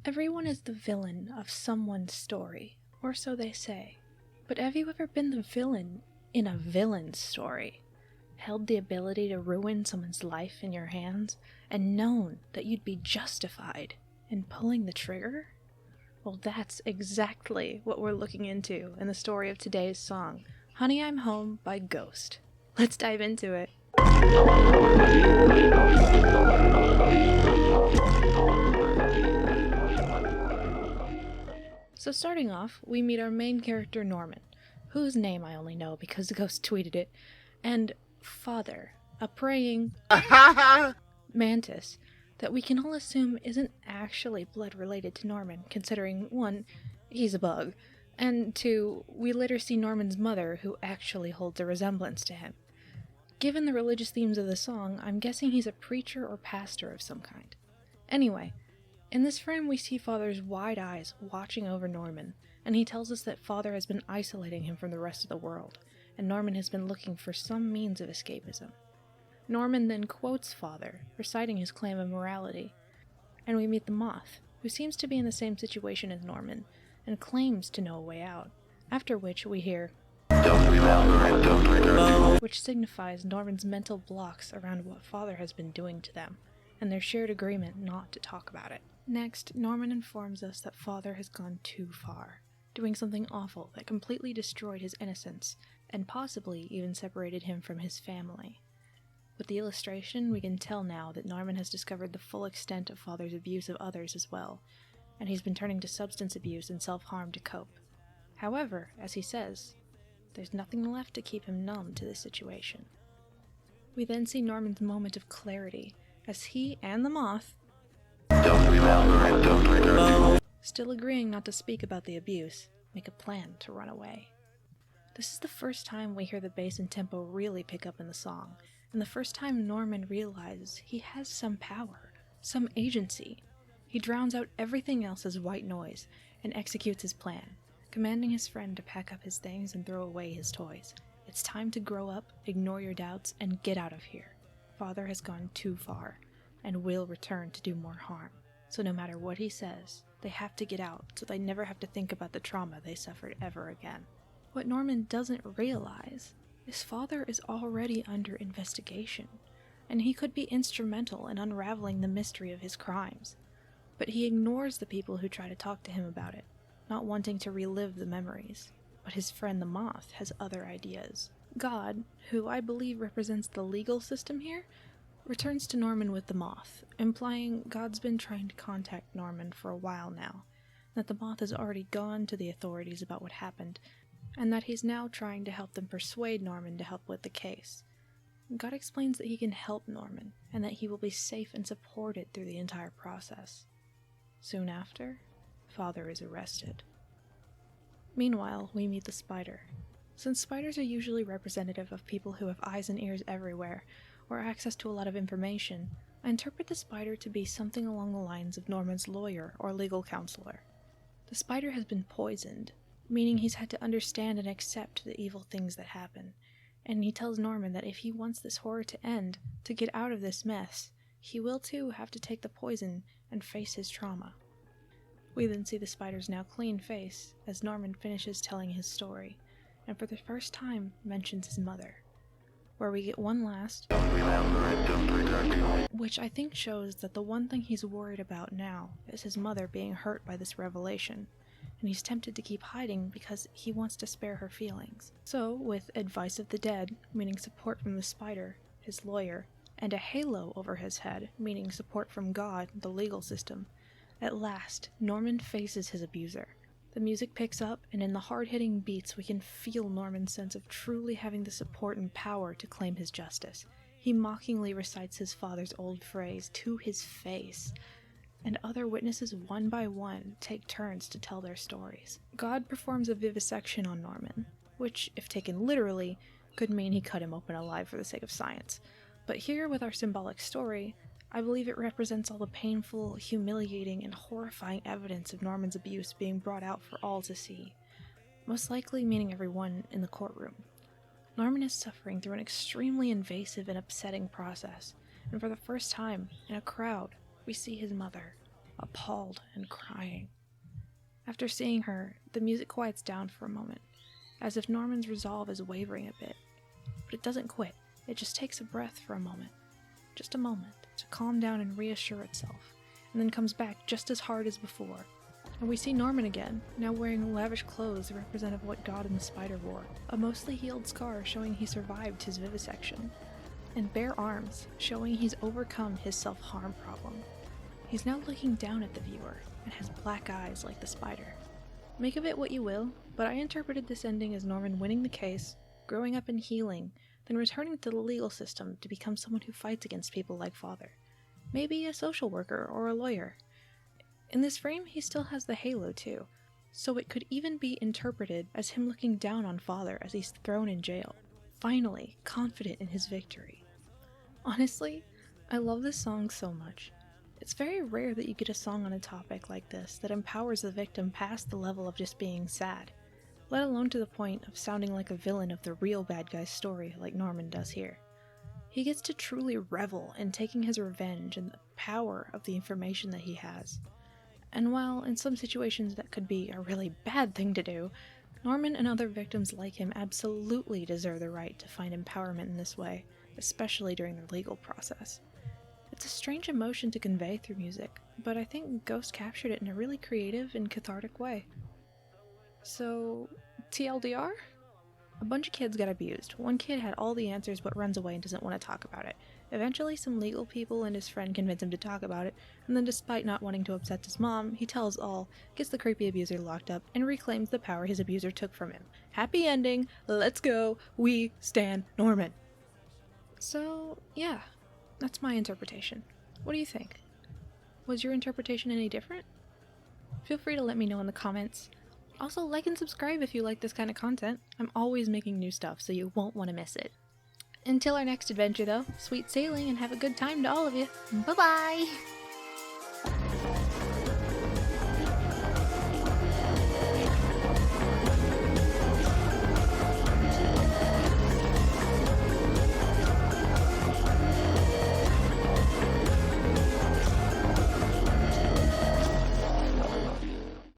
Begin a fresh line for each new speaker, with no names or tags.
Everyone is the villain of someone's story, or so they say. But have you ever been the villain in a villain's story? Held the ability to ruin someone's life in your hands, and known that you'd be justified in pulling the trigger? Well, that's exactly what we're looking into in the story of today's song, Honey, I'm Home by Ghost. Let's dive into it. So starting off, we meet our main character Norman, whose name I only know because Ghost tweeted it, and Father, a praying mantis that we can all assume isn't actually blood related to Norman, considering 1, he's a bug, and 2, we later see Norman's mother, who actually holds a resemblance to him. Given the religious themes of the song, I'm guessing he's a preacher or pastor of some kind. Anyway, in this frame we see Father's wide eyes watching over Norman, and he tells us that Father has been isolating him from the rest of the world, and Norman has been looking for some means of escapism. Norman then quotes Father, reciting his claim of morality, and we meet the Moth, who seems to be in the same situation as Norman, and claims to know a way out, after which we hear which signifies Norman's mental blocks around what Father has been doing to them, and their shared agreement not to talk about it. Next, Norman informs us that Father has gone too far, doing something awful that completely destroyed his innocence, and possibly even separated him from his family. With the illustration, we can tell now that Norman has discovered the full extent of Father's abuse of others as well, and he's been turning to substance abuse and self-harm to cope. However, as he says, there's nothing left to keep him numb to this situation. We then see Norman's moment of clarity, as he and the Moth, still agreeing not to speak about the abuse, make a plan to run away. This is the first time we hear the bass and tempo really pick up in the song, and the first time Norman realizes he has some power, some agency. He drowns out everything else as white noise, and executes his plan, commanding his friend to pack up his things and throw away his toys. It's time to grow up, ignore your doubts, and get out of here. Father has gone too far, and will return to do more harm. So no matter what he says, they have to get out so they never have to think about the trauma they suffered ever again. What Norman doesn't realize is Father is already under investigation, and he could be instrumental in unraveling the mystery of his crimes. But he ignores the people who try to talk to him about it, not wanting to relive the memories. But his friend the Moth has other ideas. God, who I believe represents the legal system here, returns to Norman with the Moth, implying God's been trying to contact Norman for a while now, that the Moth has already gone to the authorities about what happened, and that he's now trying to help them persuade Norman to help with the case. God explains that he can help Norman, and that he will be safe and supported through the entire process. Soon after, Father is arrested. Meanwhile, we meet the Spider. Since spiders are usually representative of people who have eyes and ears everywhere, or access to a lot of information, I interpret the Spider to be something along the lines of Norman's lawyer or legal counselor. The Spider has been poisoned, meaning he's had to understand and accept the evil things that happen, and he tells Norman that if he wants this horror to end, to get out of this mess, he will too have to take the poison and face his trauma. We then see the Spider's now clean face as Norman finishes telling his story, and for the first time mentions his mother, where we get one last, which I think shows that the one thing he's worried about now is his mother being hurt by this revelation, and he's tempted to keep hiding because he wants to spare her feelings. So, with advice of the dead, meaning support from the Spider, his lawyer, and a halo over his head, meaning support from God, the legal system, at last, Norman faces his abuser. The music picks up, and in the hard-hitting beats we can feel Norman's sense of truly having the support and power to claim his justice. He mockingly recites his father's old phrase to his face, and other witnesses one by one take turns to tell their stories. God performs a vivisection on Norman, which, if taken literally, could mean he cut him open alive for the sake of science. But here, with our symbolic story, I believe it represents all the painful, humiliating, and horrifying evidence of Norman's abuse being brought out for all to see, most likely meaning everyone in the courtroom. Norman is suffering through an extremely invasive and upsetting process, and for the first time, in a crowd, we see his mother, appalled and crying. After seeing her, the music quiets down for a moment, as if Norman's resolve is wavering a bit. But it doesn't quit, it just takes a breath for a moment. Just a moment, to calm down and reassure itself, and then comes back just as hard as before. And we see Norman again, now wearing lavish clothes representative of what God and the spider wore, a mostly healed scar showing he survived his vivisection, and bare arms showing he's overcome his self-harm problem. He's now looking down at the viewer, and has black eyes like the spider. Make of it what you will, but I interpreted this ending as Norman winning the case, growing up and healing, then returning to the legal system to become someone who fights against people like Father. Maybe a social worker or a lawyer. In this frame, he still has the halo too, so it could even be interpreted as him looking down on Father as he's thrown in jail, finally confident in his victory. Honestly, I love this song so much. It's very rare that you get a song on a topic like this that empowers the victim past the level of just being sad, let alone to the point of sounding like a villain of the real bad guy's story like Norman does here. He gets to truly revel in taking his revenge and the power of the information that he has. And while in some situations that could be a really bad thing to do, Norman and other victims like him absolutely deserve the right to find empowerment in this way, especially during their legal process. It's a strange emotion to convey through music, but I think Ghost captured it in a really creative and cathartic way. So, TLDR? A bunch of kids got abused. One kid had all the answers but runs away and doesn't want to talk about it. Eventually, some legal people and his friend convince him to talk about it, and then despite not wanting to upset his mom, he tells all, gets the creepy abuser locked up, and reclaims the power his abuser took from him. Happy ending, let's go, we stan Norman. So, yeah, that's my interpretation. What do you think? Was your interpretation any different? Feel free to let me know in the comments. Also, like and subscribe if you like this kind of content. I'm always making new stuff, so you won't want to miss it. Until our next adventure though, sweet sailing and have a good time to all of you. Bye-bye!